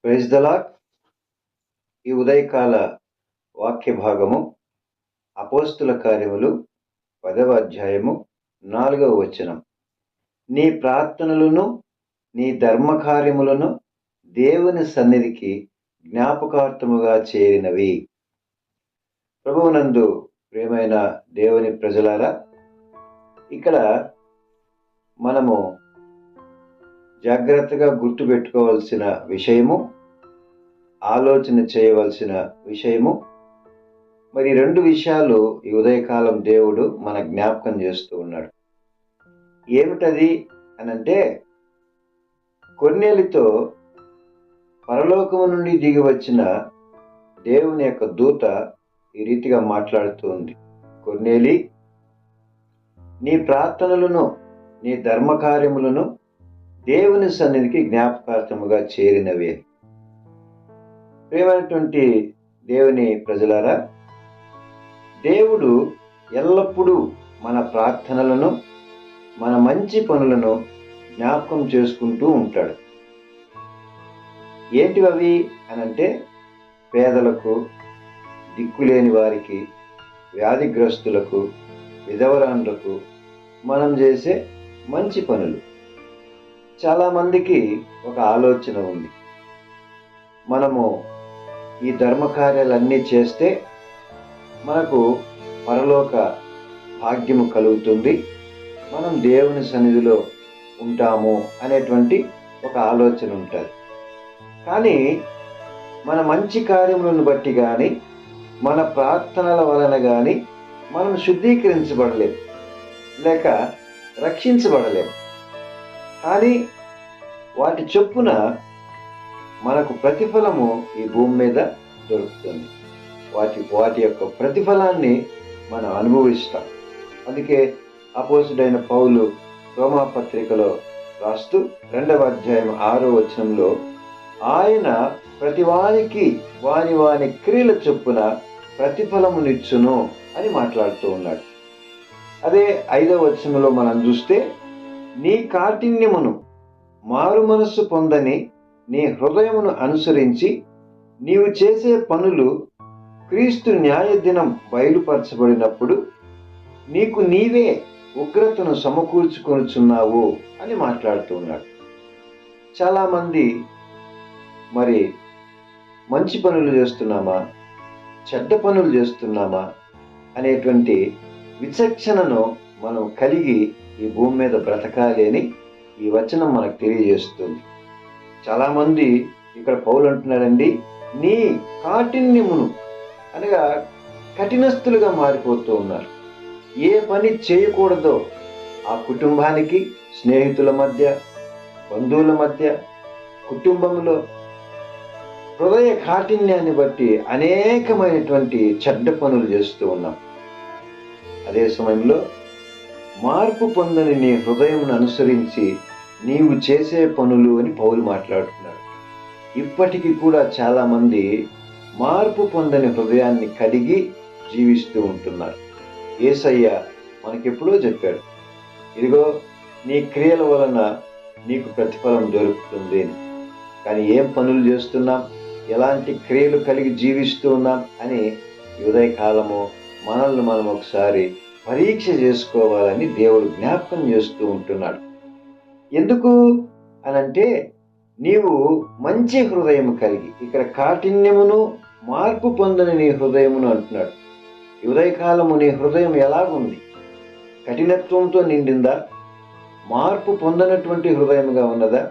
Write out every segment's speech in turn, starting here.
Praise the lord. ఈ ఉదయకాల వాక్య భాగము అపోస్తుల కార్యములు 10వ అధ్యాయము 4వ వచనం. నీ ప్రార్థనలను నీ ధర్మకార్యములను దేవుని సన్నిధికి జ్ఞాపకార్థముగా చేరినవి. ప్రభువునందు ప్రియమైన దేవుని ప్రజలారా, ఇక్కడ మనము జాగ్రత్తగా గుర్తుపెట్టుకోవాల్సిన విషయము, ఆలోచన చేయవలసిన విషయము, మరి రెండు విషయాలు ఈ ఉదయకాలం దేవుడు మన జ్ఞాపకం చేస్తూ ఉన్నాడు. ఏమిటది అనంటే, కొర్నేలితో పరలోకము నుండి దిగి వచ్చిన దేవుని యొక్క దూత ఈ రీతిగా మాట్లాడుతూ ఉంది. కొర్నేలి, నీ ప్రార్థనలను నీ ధర్మకార్యములను దేవుని సన్నిధికి జ్ఞాపకార్థముగా చేరినవి. ప్రియమైనటువంటి దేవుని ప్రజలారా, దేవుడు ఎల్లప్పుడూ మన ప్రార్థనలను మన మంచి పనులను జ్ఞాపకం చేసుకుంటూ ఉంటాడు. ఏంటివి అనంటే, పేదలకు, దిక్కులేని వారికి, వ్యాధిగ్రస్తులకు, విధవరాండ్లకు మనం చేసే మంచి పనులు. చాలామందికి ఒక ఆలోచన ఉంది, మనము ఈ ధర్మకార్యాలన్నీ చేస్తే మనకు పరలోక భాగ్యము కలుగుతుంది, మనం దేవుని సన్నిధిలో ఉంటాము అనేటువంటి ఒక ఆలోచన ఉంటుంది. కానీ మన మంచి కార్యములను బట్టి కానీ మన ప్రార్థనల వలన కానీ మనం శుద్ధీకరించబడలేము, లేక రక్షించబడలేము. కానీ వాటి చొప్పున మనకు ప్రతిఫలము ఈ భూమి మీద దొరుకుతుంది. వాటి యొక్క ప్రతిఫలాన్ని మనం అనుభవిస్తాం. అందుకే అపోస్తుడైన పౌలు రోమా పత్రికలో రాస్తూ 2వ అధ్యాయం 6వ వచనంలో, ఆయన ప్రతివానికి వాని వాని క్రియల చొప్పున ప్రతిఫలమునిచ్చును అని మాట్లాడుతూ ఉన్నాడు. అదే 5వ వచనంలో మనం చూస్తే, నీ కాఠిన్యమును మారు మనస్సు పొందని నీ హృదయమును అనుసరించి నీవు చేసే పనులు క్రీస్తు న్యాయ దినం బయలుపరచబడినప్పుడు నీకు నీవే ఉగ్రతను సమకూర్చుకొనుచున్నావు అని మాట్లాడుతూ ఉన్నాడు. చాలామంది మరి మంచి పనులు చేస్తున్నామా, చెడ్డ పనులు చేస్తున్నామా అనేటువంటి విచక్షణను మనం కలిగి ఈ భూమి మీద బ్రతకాలి అని ఈ వచనం మనకు తెలియజేస్తుంది. చాలామంది ఇక్కడ పౌలు అంటున్నాడండి, నీ కాఠిన్యమును అనగా కఠినస్తులుగా మారిపోతూ ఉన్నారు. ఏ పని చేయకూడదో ఆ కుటుంబానికి, స్నేహితుల మధ్య, బంధువుల మధ్య, కుటుంబంలో హృదయ కాఠిన్యాన్ని బట్టి అనేకమైనటువంటి చెడ్డ పనులు చేస్తూ ఉన్నాం. అదే సమయంలో మార్పు పొందని నీ హృదయమును అనుసరించి నీవు చేసే పనులు అని పౌలు మాట్లాడుతున్నాడు. ఇప్పటికీ కూడా చాలామంది మార్పు పొందని హృదయాన్ని కలిగి జీవిస్తూ ఉంటున్నారు. యేసయ్య మనకెప్పుడో చెప్పాడు, ఇదిగో నీ క్రియల వలన నీకు ప్రతిఫలం దొరుకుతుంది అని. కానీ ఏం పనులు చేస్తున్నాం, ఎలాంటి క్రియలు కలిగి జీవిస్తూ ఉన్నాం అని ఉదయకాలము మనల్ని మనం ఒకసారి పరీక్ష చేసుకోవాలని దేవుడు జ్ఞాపకం చేస్తూ ఉంటున్నాడు. ఎందుకు అనంటే, నీవు మంచి హృదయం కలిగి, ఇక్కడ కాఠిన్యమును మార్పు పొందని నీ హృదయమును అంటున్నాడు. ఉదయకాలము నీ హృదయం ఎలాగుంది? కఠినత్వంతో నిండిందా? మార్పు పొందనటువంటి హృదయముగా ఉన్నదా?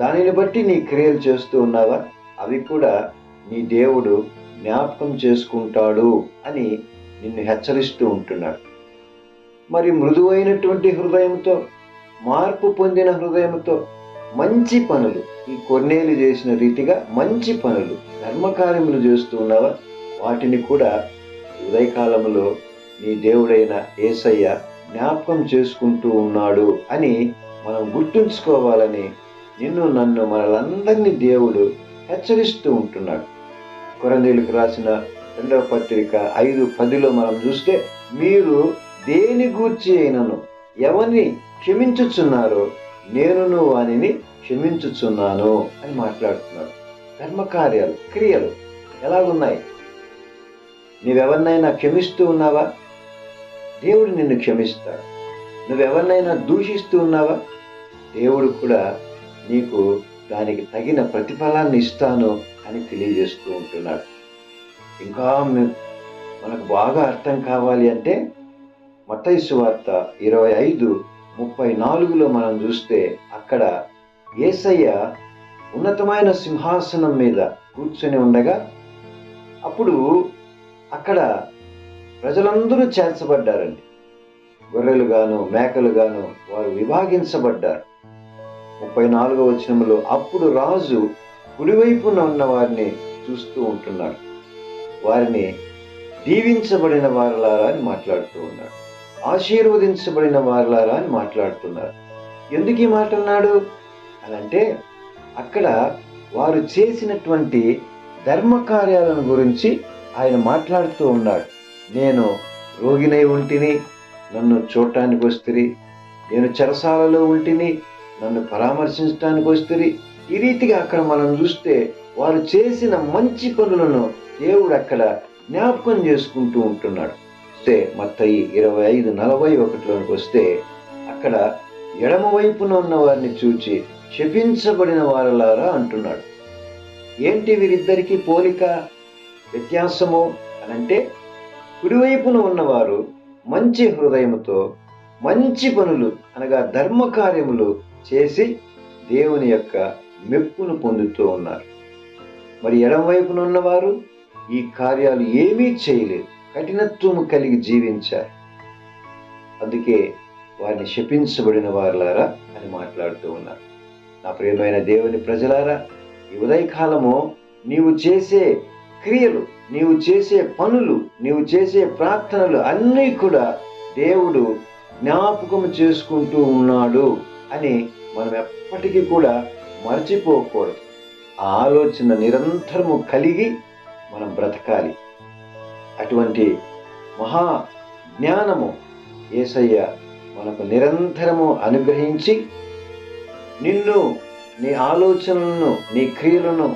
దానిని బట్టి నీ క్రియలు చేస్తూ ఉన్నావా? అవి కూడా నీ దేవుడు జ్ఞాపకం చేసుకుంటాడు అని నిన్ను హెచ్చరిస్తూ ఉంటున్నాడు. మరి మృదువైనటువంటి హృదయంతో, మార్పు పొందిన హృదయంతో మంచి పనులు, ఈ కొర్నేలి చేసిన రీతిగా మంచి పనులు, ధర్మకార్యములు చేస్తూ ఉన్నావా? వాటిని కూడా ఉదయకాలంలో నీ దేవుడైన యేసయ్య జ్ఞాపకం చేసుకుంటూ ఉన్నాడు అని మనం గుర్తుంచుకోవాలని నిన్ను నన్ను మనలందరినీ దేవుడు హెచ్చరిస్తూ ఉంటున్నాడు. కొరింథీయులకు రాసిన 2వ పత్రిక 5:10లో మనం చూస్తే, మీరు దేని గూర్చి అయినను ఎవరిని క్షమించుచున్నారో నేనును వానిని క్షమించుచున్నాను అని మాట్లాడుతున్నాడు. ధర్మకార్యాలు, క్రియలు ఎలాగున్నాయి? నీవెవరినైనా క్షమిస్తూ ఉన్నావా? దేవుడు నిన్ను క్షమిస్తాడు. నువ్వెవరినైనా దూషిస్తూ ఉన్నావా? దేవుడు కూడా నీకు దానికి తగిన ప్రతిఫలాన్ని ఇస్తాను అని తెలియజేస్తూ ఉంటున్నాడు. ఇంకా మనకు బాగా అర్థం కావాలి అంటే మత్తయి సువార్త 25:34 మనం చూస్తే అక్కడ యేసయ్య ఉన్నతమైన సింహాసనం మీద కూర్చొని ఉండగా అప్పుడు అక్కడ ప్రజలందరూ చేర్చబడ్డారండి. గొర్రెలు గాను మేకలు గాను వారు విభాగించబడ్డారు. 34వ వచనంలో అప్పుడు రాజు కుడివైపున ఉన్న వారిని చూస్తూ ఉంటున్నాడు. వారిని దీవించబడిన వారలారా అని మాట్లాడుతూ ఉన్నాడు. ఆశీర్వదించబడిన వారలారా అని మాట్లాడుతున్నారు. ఎందుకు ఈ మాట అన్నాడు అనంటే అక్కడ వారు చేసినటువంటి ధర్మకార్యాలను గురించి ఆయన మాట్లాడుతూ ఉన్నాడు. నేను రోగినై ఉంటిని, నన్ను చూడటానికి వస్తురి. నేను చెరసాలలో ఉంటిని, నన్ను పరామర్శించడానికి వస్తురి. ఈ రీతిగా అక్కడ మనం చూస్తే వారు చేసిన మంచి పనులను దేవుడు అక్కడ జ్ఞాపకం చేసుకుంటూ ఉంటున్నాడు. మత్తయి 25:41లోకి వస్తే అక్కడ ఎడమ వైపున ఉన్న వారిని చూచి శపించబడిన వారలారా అంటున్నాడు. ఏంటి వీరిద్దరికీ పోలిక, వ్యత్యాసము అనంటే కుడివైపున ఉన్నవారు మంచి హృదయముతో మంచి పనులు అనగా ధర్మకార్యములు చేసి దేవుని యొక్క మెప్పును పొందుతూ ఉన్నారు. మరి ఎడమవైపున ఉన్నవారు ఈ కార్యాలు ఏమీ చేయలేదు, కఠినత్వము కలిగి జీవించారు. అందుకే వారిని శపించబడిన వారులారా అని మాట్లాడుతూ ఉన్నారు. నా ప్రియమైన దేవుని ప్రజలారా, ఈ ఉదయకాలము నీవు చేసే క్రియలు, నీవు చేసే పనులు, నీవు చేసే ప్రార్థనలు అన్నీ కూడా దేవుడు జ్ఞాపకం చేసుకుంటూ ఉన్నాడు అని మనం ఎప్పటికీ కూడా మర్చిపోకూడదు. ఆ ఆలోచన నిరంతరము కలిగి మనం బ్రతకాలి. అటువంటి మహా జ్ఞానము యేసయ్య మనకు నిరంతరము అనుగ్రహించి నిన్ను, నీ ఆలోచనలను, నీ క్రియలను,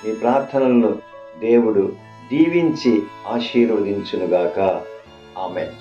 నీ ప్రార్థనలను దేవుడు దీవించి ఆశీర్వదించునుగాక. ఆమేన్.